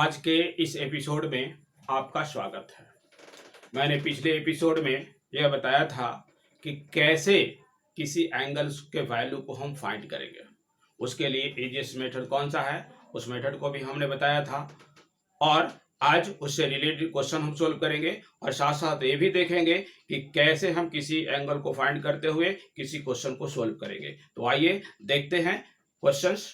आज के इस एपिसोड में आपका स्वागत है। मैंने पिछले एपिसोड में यह बताया था कि कैसे किसी एंगल्स के वैल्यू को हम फाइंड करेंगे। उसके लिए इजीएस्ट मेथड कौन सा है, उस मेथड को भी हमने बताया था और आज उससे रिलेटेड क्वेश्चन हम सोल्व करेंगे और साथ साथ ये भी देखेंगे कि कैसे हम किसी एंगल को फाइंड करते हुए किसी क्वेश्चन को सोल्व करेंगे। तो आइए देखते हैं क्वेश्चंस।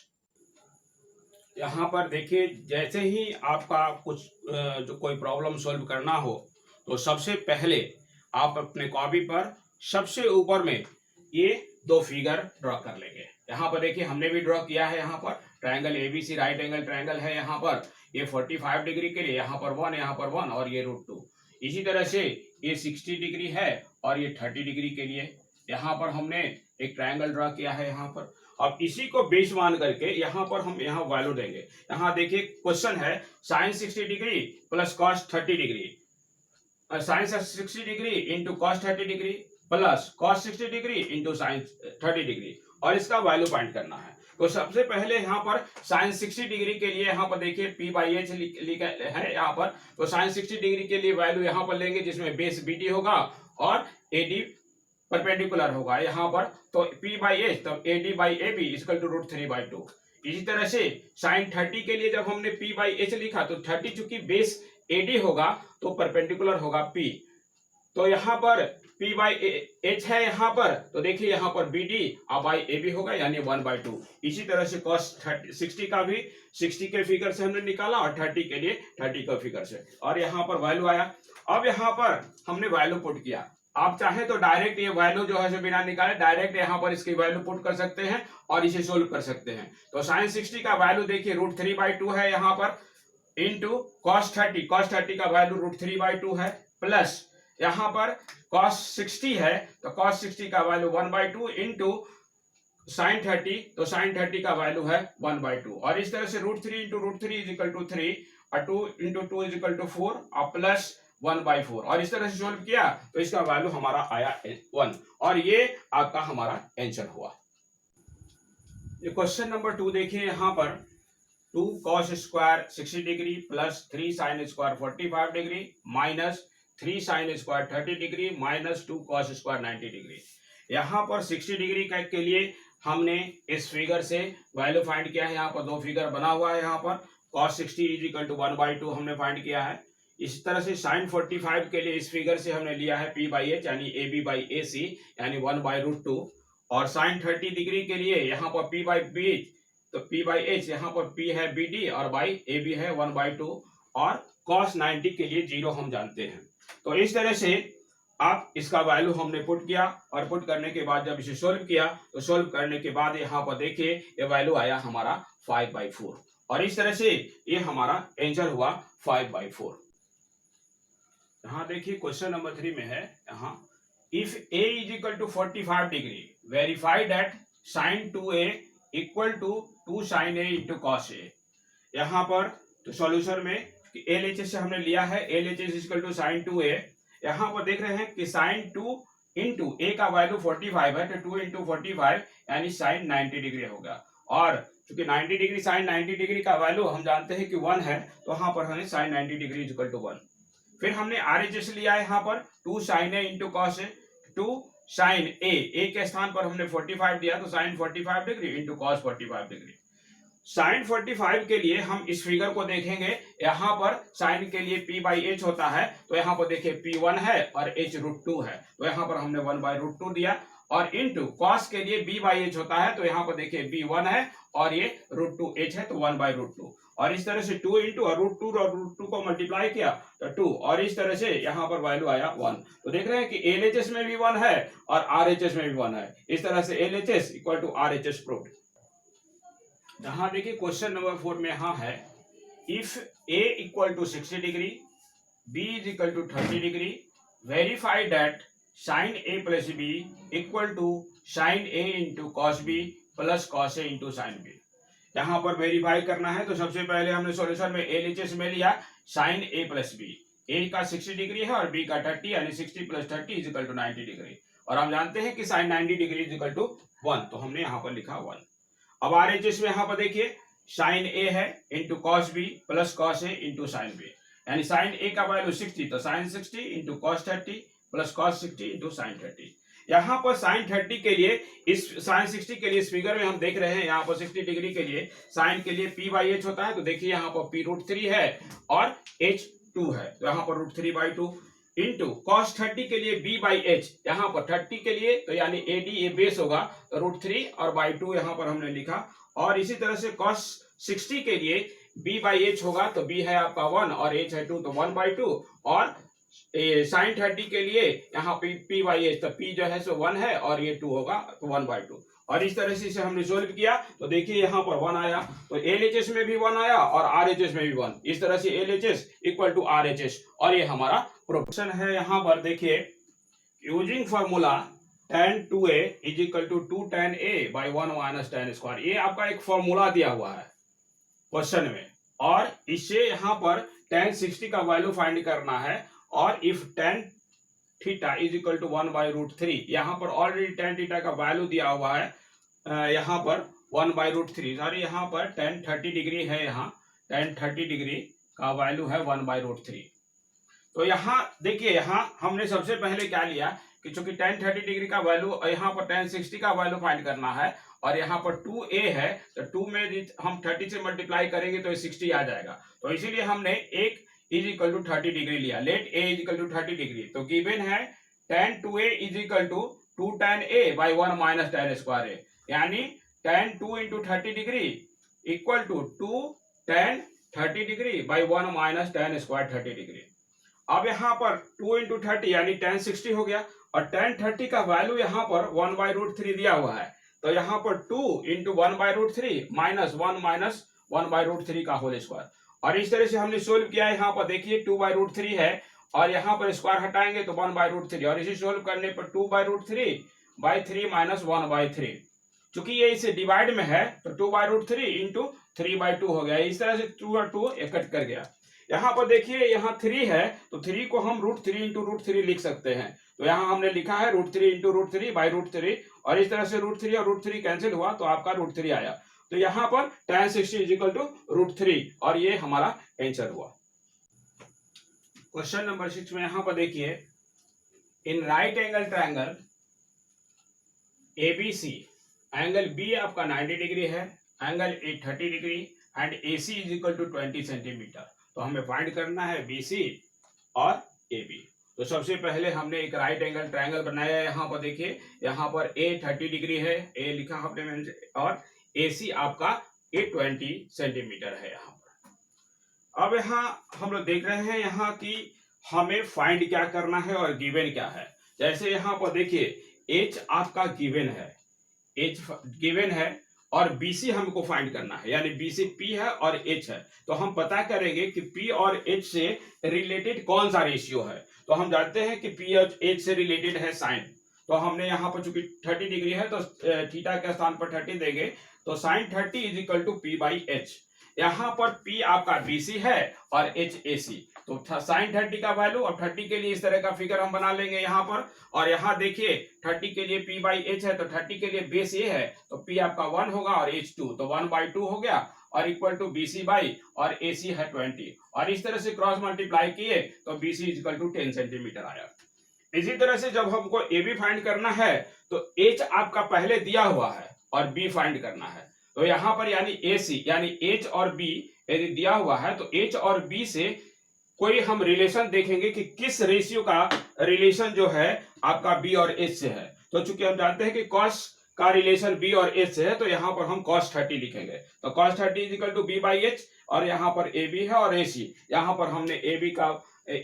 यहाँ पर देखिए, जैसे ही आपका कुछ जो कोई प्रॉब्लम सॉल्व करना हो तो सबसे पहले आप अपने कॉपी पर सबसे ऊपर में ये दो फिगर ड्रॉ कर लेंगे। यहाँ पर देखिए, हमने भी ड्रॉ किया है। यहाँ पर triangle ABC right angle triangle है। यहाँ पर ये 45 डिग्री के लिए यहाँ पर 1, यहाँ पर 1 और ये √2। इसी तरह से ये 60 डिग्री है और ये 30 डिग्री के लिए यहाँ पर हमने एक ट्रायंगल ड्रॉ किया है। यहाँ पर अब इसी को बेस मान करके यहाँ पर हम यहाँ वैल्यू देंगे। यहाँ देखिए क्वेश्चन है sine 60 degree plus cos 30 degree, sine 60 degree into cos 30 degree plus cos 60 degree into sine 30 degree और इसका वैल्यू फाइंड करना है। तो सबसे पहले यहाँ पर साइन 60 डिग्री के लिए यहाँ पर देखिए p/h लिखा है यहाँ पर। तो साइन 60 डिग्री के लिए वैल्यू यहाँ पर लेंगे जिसमें बेस BD होगा और AD परपेंडिकुलर होगा यहाँ पर। तो p/h तब AD/AB इक्वल टू √3/2। इसी तरह से साइन 30 के लिए जब हमने p/h लिखा तो 30 चूंकि बेस AD होगा तो परपेंडिकुलर होगा P। तो यहाँ पर p/h है यहाँ पर, तो देखिए यहाँ पर BD और बाई AB होगा यानी 1/2। इसी तरह से cos 60 का भी 60 के फिगर से हमने निकाला और 30 के लिए 30 का फिगर से, और यहाँ पर वैल्यू आया। अब यहाँ पर हमने वैल्यू पुट किया। आप चाहे तो डायरेक्ट ये वैल्यू जो है बिना निकाले डायरेक्ट यहाँ पर इसकी वैल्यू पुट कर सकते हैं और इसे सोल्व कर सकते हैं। तो साइन 60 का वैल्यू देखिए √3/2 है यहाँ पर इंटू cos 30 का वैल्यू √3/2 है प्लस यहाँ पर cos 60 है तो cos 60 का वैल्यू 1/2 इंटू साइन 30, तो साइन 30 का वैल्यू है 1/2 और इस तरह से √3 इंटू √3 इज इक्वल टू 3 और 2 इंटू 2 इज इक्वल टू 4 और प्लस 1/4 और इस तरह से सोल्व किया तो इसका वैल्यू हमारा आया 1 और ये आपका हमारा आंसर हुआ। ये क्वेश्चन नंबर 2 देखिए, यहाँ पर 2 cos square 60 degree plus 3 sin square 45 degree minus 3 sin square 30 degree minus 2 cos square 90 degree. यहाँ पर 60 डिग्री के लिए हमने इस फिगर से वैल्यू फाइंड किया है। यहाँ पर दो फिगर बना हुआ है। यहाँ पर cos 60 इज इक्वल टू 1/2 हमने फाइंड किया है। इस तरह से sin 45 के लिए इस फिगर से हमने लिया है p/h यानी AB/AC यानी 1/√2 और sin 30 डिग्री के लिए यहाँ पर p/b तो p/h यहाँ पर p है BD और बाई AB है 1/2 और cos 90 के लिए 0 हम जानते हैं। तो इस तरह से आप इसका वैल्यू हमने पुट किया और पुट करने के बाद जब इसे सोल्व किया तो सोल्व करने के बाद यहाँ पर देखिए ये वैल्यू आया हमारा 5/4 और इस तरह से ये हमारा आंसर हुआ 5/4। यहाँ देखिए क्वेश्चन नंबर 3 में है, यहाँ if a is equal to 45 degree verify that sin 2a equal to 2 sin a into cos a। यहाँ पर तो सॉल्यूशन में LHS से हमने लिया है LHS equal to sin 2a। यहाँ पर देख रहे हैं कि sin 2 इंटू a का वैल्यू 45 है तो 2 इंटू 45 यानी sin 90 डिग्री होगा और क्योंकि 90 डिग्री sin 90 डिग्री का वैल्यू हम जानते हैं कि 1 है तो यहाँ पर हमें sin 90 डिग्री इक्वल टू 1। फिर हमने RHS लिया है यहाँ पर 2 sin a into cos a, 2 sin a के स्थान पर हमने 45 दिया तो sin 45 degree into cos 45 degree. sin 45 के लिए हम इस फिगर को देखेंगे। यहाँ पर sin के लिए p/h होता है तो यहाँ पर देखिए p1 है और h √2 है तो यहाँ पर हमने 1/√2 दिया और इंटू cos के लिए b/h होता है तो यहाँ पर देखिए b1 है और ये √2h है तो 1/√2 और इस तरह से 2 इंटू और √2 को मल्टीप्लाई किया तो 2 और इस तरह से यहाँ पर वैल्यू आया 1। तो देख रहे हैं कि LHS में भी 1 है और RHS में भी 1 है। इस तरह से LHS equal to RHS proved. यहाँ देखिए क्वेश्चन नंबर 4 में यहाँ है if a equal to 60 degree b is equal to 30 degree verify that sin a plus b equal to sin a into cos b plus cos a into sin b। यहाँ पर verify करना है तो सबसे पहले हमने सॉल्यूशन में LHS में लिया sin a plus b। a का 60 डिग्री है और b का 30 यानी 60 plus 30 is equal to 90 degree और हम जानते हैं कि sin 90 degree is equal to 1 तो हमने यहाँ पर लिखा 1। अब RHS में यहाँ पर देखिए साइन ए है into cos B plus cos A into sine B, यानी साइन ए का वैल्यू 60 तो sine 60 into cos 30 plus cos 60 into sine 30। यहाँ पर साइन 30 के लिए, इस साइन 60 के लिए इस फिगर में हम देख रहे हैं यहाँ पर 60 डिग्री के लिए साइन के लिए पी बाई एच होता है, तो देखिए यहाँ पर पी √3 है और एच 2 है, तो यहाँ पर √3/2 इंटू कॉस 30 के लिए बी बाई एच, यहाँ पर 30 के लिए तो यानी एडी ए बेस होगा तो √3 और बाई 2 यहाँ पर हमने लिखा, और इसी तरह से कॉस 60 के लिए b बाई एच होगा तो b है आपका 1 और h है 2 तो 1/2, और साइन 30 के लिए यहाँ पे p बाई एच तो p जो है सो 1 है और ये 2 होगा तो 1/2, और इस तरह से इसे हमने सोल्व किया तो देखिए यहाँ पर 1 आया, तो LHS में भी 1 आया और RHS में भी 1, इस तरह से LHS इक्वल टू RHS, और ये हमारा प्रोपोर्शन है। यहाँ पर देखिए using formula tan 2a is equal to 2 tan a by 1 minus tan square, ये आपका एक फॉर्मूला दिया हुआ है क्वेश्चन में, और इससे यहाँ पर tan 60 का वैल्यू फाइंड करना है, और if tan theta is equal to 1/√3, यहाँ पर ऑलरेडी tan थीटा का वैल्यू दिया हुआ है यहाँ पर 1/√3, सॉरी यहाँ पर tan 30 डिग्री है, यहाँ tan 30 डिग्री का वैल्यू है 1/√3। तो यहाँ देखिए यहाँ हमने सबसे पहले क्या लिया कि चूंकि tan 30 डिग्री का वैल्यू, यहाँ पर tan 60 का वैल्यू फाइंड करना है, और यहाँ पर 2a है तो 2 में हम 30 से मल्टीप्लाई करेंगे तो 60 आ जाएगा, तो इसीलिए हमने एक इज इक्वल टू 30 डिग्री लिया, let a is equal to 30 degree, तो गिवन है tan 2a is equal to 2 tan a by 1 minus tan square a, यानी tan 2 into 30 degree equal to 2 tan 30 degree by 1 minus tan square 30 degree. अब यहाँ पर 2 into 30 यानी tan 60 हो गया, और tan 30 का वैल्यू यहाँ पर 1/√3 दिया हुआ है, तो यहाँ पर 2 इंटू 1/√3 माइनस 1/√3 का होल स्क्वायर, और इस तरह से हमने सोल्व किया। यहाँ पर देखिए 2/√3 है और यहाँ पर स्क्वायर हटाएंगे तो 1/√3, और इसे सोल्व करने पर 2/√3/3 माइनस 1/3, चूंकि ये इसे डिवाइड में है तो 2/√3 इंटू 3/2 हो गया, इस तरह से 2 और 2 कट कर गया। यहाँ पर देखिए यहाँ 3 है तो 3 को हम √3 इंटू √3 लिख सकते हैं, तो यहाँ हमने लिखा है √3 इंटू √3 बाई √3, और इस तरह से √3 और √3 कैंसिल हुआ तो आपका √3 आया, तो यहाँ पर tan 60 इज इक्वल टू √3, और ये हमारा आंसर हुआ। क्वेश्चन नंबर 6 में यहाँ पर देखिए in right angle triangle ABC, angle B आपका 90 डिग्री है, angle A 30 degree and AC is equal to 20 centimetre, तो हमें फाइंड करना है BC और AB। तो सबसे पहले हमने एक राइट एंगल ट्रायंगल बनाया है, यहाँ पर देखिए यहाँ पर A 30 डिग्री है, A लिखा हमने, और AC आपका A 20 सेंटीमीटर है यहाँ पर। अब यहाँ हम लोग देख रहे हैं यहाँ की हमें फाइंड क्या करना है और गिवन क्या है। जैसे यहाँ पर देखिए H आपका गिवन है, H गिवन है, और BC हमको फाइंड करना है, यानी BC P है और H है, तो हम पता करेंगे कि P और H से रिलेटेड कौन सा रेशियो है। तो हम जानते हैं कि P और H से रिलेटेड है साइन, तो हमने यहाँ पर चूंकि 30 डिग्री है तो थीटा के स्थान पर 30 देंगे, तो sine 30 is equal to P by H। यहाँ पर P आपका BC है और H AC, तो साइन 30 का वैल्यू, अब 30 के लिए इस तरह का फिगर हम बना लेंगे यहाँ पर, और यहाँ देखिए 30 के लिए P बाई H है तो 30 के लिए बेस ये है तो P आपका 1 होगा और H 2, तो 1/2 हो गया, और इक्वल टू BC बाई और AC है 20, और इस तरह से क्रॉस मल्टीप्लाई किए तो BC is equal to 10 centimetre आया। इसी तरह से जब हमको AB फाइंड करना है तो H आपका पहले दिया हुआ है और B फाइंड करना है, तो यहाँ पर यानी AC यानी H और B यदि दिया हुआ है तो H और B से कोई हम रिलेशन देखेंगे कि किस रेशियो का रिलेशन जो है आपका B और H से है। तो चूंकि हम जानते हैं कि cos का रिलेशन B और H से है तो यहाँ पर हम cos 30 लिखेंगे, तो cos 30 is equal to B by H, और यहाँ पर AB है और AC, यहाँ पर हमने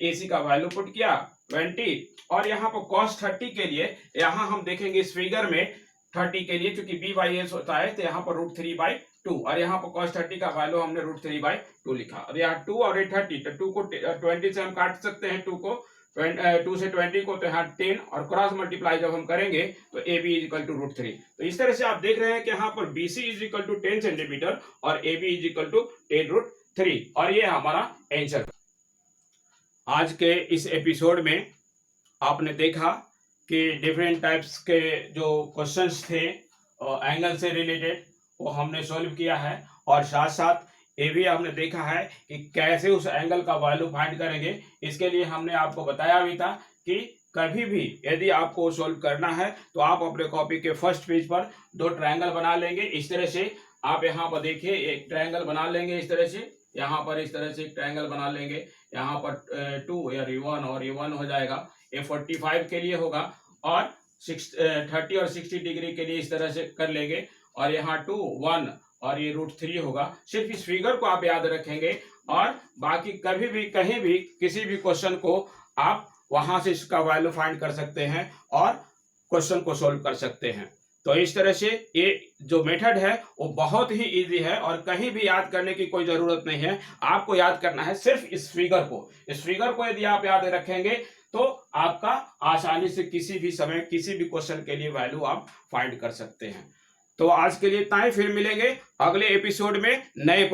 AC का वैल्यू पुट किया 20, और यहाँ पर cos 30 के लिए यहाँ हम देखेंगे इस फिगर में 30 के लिए चूंकि B बाई H होता है तो यहाँ पर √3/2, और यहाँ पर cos 30 का वैल्यू हमने √3/2 लिखा, और यहाँ 2 और 30, तो 2 को 20 से हम काट सकते हैं, 2 को 2 से 20 को, तो यहाँ 10, और क्रॉस मल्टीप्लाई जब हम करेंगे तो AB इज इक्वल टू √3। तो इस तरह से आप देख रहे हैं कि यहाँ पर BC is equal to 10 centimetre और AB इज इक्वल टू 10√3, और ये हमारा आंसर। आज के इस एपिसोड में आपने देखा कि डिफरेंट टाइप्स के जो क्वेश्चंस थे एंगल से रिलेटेड वो हमने सॉल्व किया है, और साथ साथ ये भी हमने देखा है कि कैसे उस एंगल का वैल्यू फाइंड करेंगे। इसके लिए हमने आपको बताया भी था कि कभी भी यदि आपको सोल्व करना है तो आप अपने कॉपी के फर्स्ट पेज पर दो ट्रायंगल बना लेंगे। इस तरह से आप यहाँ पर देखिए एक ट्रायंगल बना लेंगे, इस तरह से यहाँ पर इस तरह से एक ट्रायंगल बना लेंगे। यहाँ पर 2 या ये 1 और ये 1 हो जाएगा। ये 45 के लिए होगा और 30 और 60 डिग्री के लिए इस तरह से कर लेंगे। और यहाँ 2 1 और ये √3 होगा। सिर्फ इस फिगर को आप याद रखेंगे और बाकी कभी भी कहीं भी किसी भी क्वेश्चन को आप वहां से इसका वैल्यू फाइंड कर सकते हैं और क्वेश्चन को सोल्व कर सकते हैं। तो इस तरह से ये जो मेथड है वो बहुत ही इजी है और कहीं भी याद करने की कोई जरूरत नहीं है। आपको याद करना है सिर्फ इस फिगर को। इस फिगर को यदि आप याद रखेंगे तो आपका आसानी से किसी भी समय किसी भी क्वेश्चन के लिए वैल्यू आप फाइंड कर सकते हैं। तो आज के लिए इतना ही, फिर मिलेंगे अगले एपिसोड में नए